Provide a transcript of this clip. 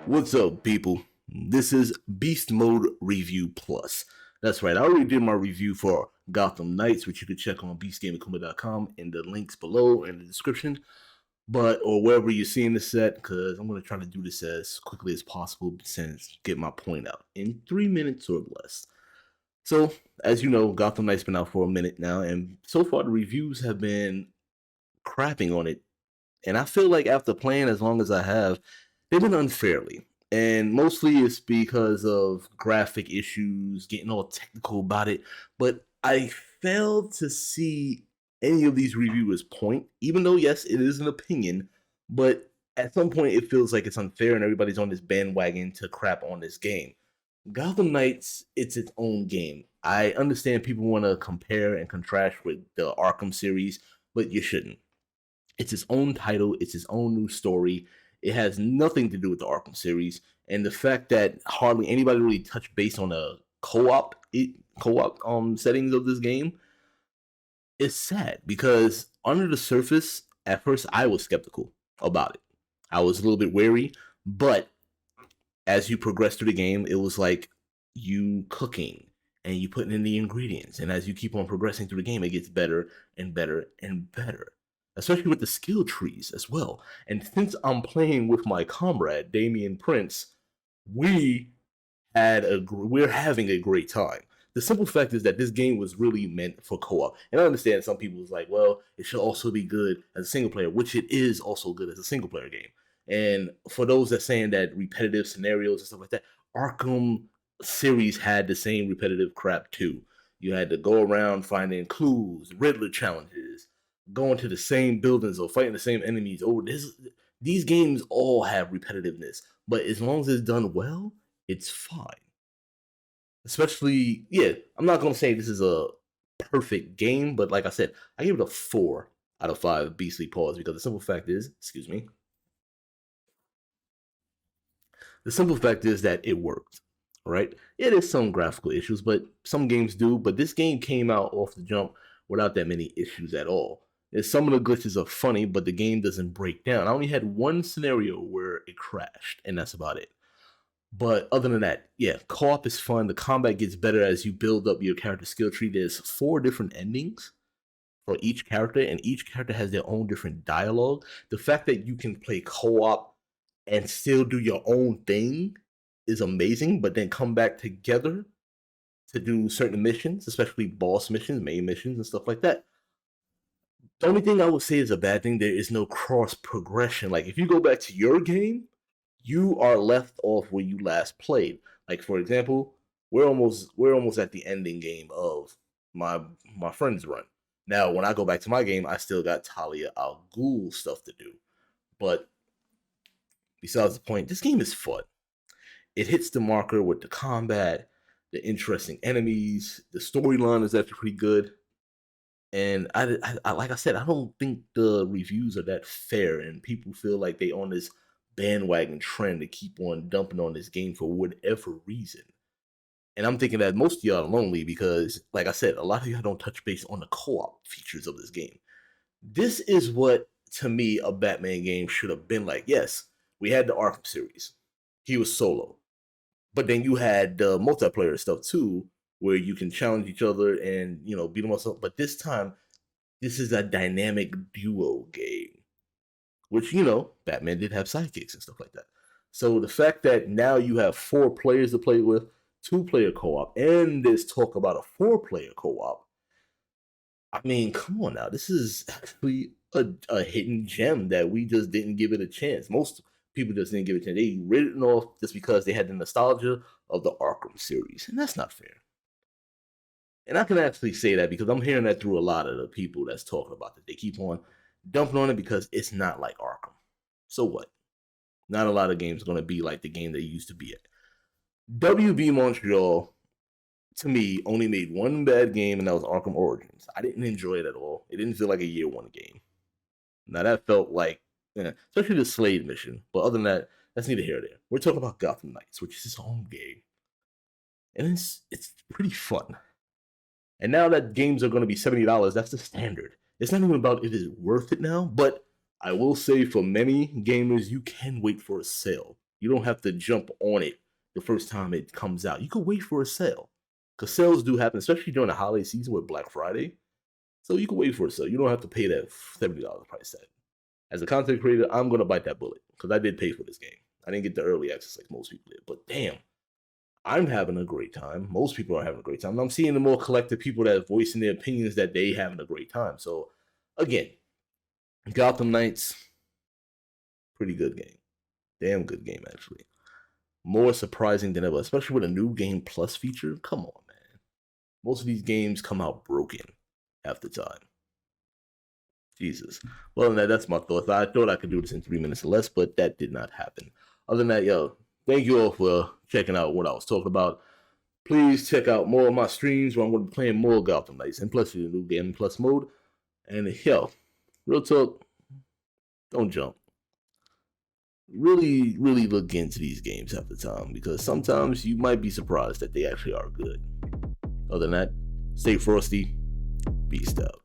What's up, people? This is Beast Mode Review Plus. That's right, I already did my review for Gotham Knights, which you can check on Beastgamerkuma.com in the links below in the description, or wherever you're seeing this at, because I'm going to try to do this as quickly as possible since get my point out in 3 minutes or less. So, as you know, Gotham Knights been out for a minute now, and so far the reviews have been crapping on it. And I feel like after playing as long as I have, they've been unfairly. And mostly it's because of graphic issues, getting all technical about it. But I failed to see any of these reviewers point, even though, yes, it is an opinion, but at some point it feels like it's unfair and everybody's on this bandwagon to crap on this game. Gotham Knights, it's its own game. I understand people want to compare and contrast with the Arkham series, but you shouldn't. It's its own title, it's its own new story. It has nothing to do with the Arkham series, and the fact that hardly anybody really touched base on a co-op settings of this game is sad because under the surface, at first I was skeptical about it. I was a little bit wary, but as you progress through the game, it was like you cooking and you putting in the ingredients, and as you keep on progressing through the game, it gets better and better and better, especially with the skill trees as well. And since I'm playing with my comrade Damian Prince, we we're having a great time. The simple fact is that this game was really meant for co-op, and I understand some people was like, well, it should also be good as a single player, which it is also good as a single player game. And for those that saying that repetitive scenarios and stuff like that, Arkham series had the same repetitive crap too. You had to go around finding clues, Riddler challenges, going to the same buildings or fighting the same enemies. These games all have repetitiveness, but as long as it's done well, it's fine. Especially, yeah, I'm not gonna say this is a perfect game, but like I said, I give it a 4 out of 5 beastly paws because the simple fact is, excuse me, the simple fact is that it worked. Right? Yeah, there's some graphical issues, but some games do. But this game came out off the jump without that many issues at all. And some of the glitches are funny, but the game doesn't break down. I only had one scenario where it crashed, and that's about it. But other than that, yeah, co-op is fun. The combat gets better as you build up your character skill tree. There's 4 different endings for each character, and each character has their own different dialogue. The fact that you can play co-op and still do your own thing is amazing, but then come back together to do certain missions, especially boss missions, main missions, and stuff like that. The only thing I would say is a bad thing, there is no cross progression. Like if you go back to your game, you are left off where you last played. Like for example, we're almost at the ending game of my friend's run. Now, when I go back to my game, I still got Talia al Ghul stuff to do. But besides the point, this game is fun. It hits the marker with the combat, the interesting enemies, the storyline is actually pretty good. And I like I said, I don't think the reviews are that fair, and people feel like they on this bandwagon trend to keep on dumping on this game for whatever reason. And I'm thinking that most of y'all are lonely because, like I said, a lot of y'all don't touch base on the co-op features of this game. This is what, to me, a Batman game should have been like. Yes, we had the Arkham series. He was solo. But then you had the multiplayer stuff too, where you can challenge each other and beat them up. But this time, this is a dynamic duo game, which Batman did have sidekicks and stuff like that. So the fact that now you have 4 players to play with, 2-player co-op, and there's talk about a 4-player co-op. I mean, come on now, this is actually a hidden gem that we just didn't give it a chance. Most people just didn't give it a chance. They written off just because they had the nostalgia of the Arkham series, and that's not fair. And I can actually say that because I'm hearing that through a lot of the people that's talking about it. They keep on dumping on it because it's not like Arkham. So what? Not a lot of games are going to be like the game they used to be at. WB Montreal, to me, only made one bad game, and that was Arkham Origins. I didn't enjoy it at all. It didn't feel like a year one game. Now that felt like, especially the Slade mission. But other than that, that's neither here nor there. We're talking about Gotham Knights, which is his own game, and it's pretty fun. And now that games are going to be $70, that's the standard. It's not even about if it's worth it now, but I will say for many gamers, you can wait for a sale. You don't have to jump on it the first time it comes out. You could wait for a sale. Because sales do happen, especially during the holiday season with Black Friday. So you can wait for a sale. You don't have to pay that $70 price tag. As a content creator, I'm going to bite that bullet because I did pay for this game. I didn't get the early access like most people did. But damn, I'm having a great time. Most people are having a great time. And I'm seeing the more collective people that are voicing their opinions that they having a great time. So again, Gotham Knights, pretty good game. Damn good game, actually. More surprising than ever, especially with a new game plus feature. Come on, man. Most of these games come out broken half the time. Jesus. Well, that's my thoughts. I thought I could do this in 3 minutes or less, but that did not happen. Other than that, yo, thank you all for checking out what I was talking about. Please check out more of my streams where I'm going to be playing more Gotham Knights and plus the new Game Plus mode. And yo, real talk, don't jump. Really, really look into these games half the time because sometimes you might be surprised that they actually are good. Other than that, stay frosty, beast out.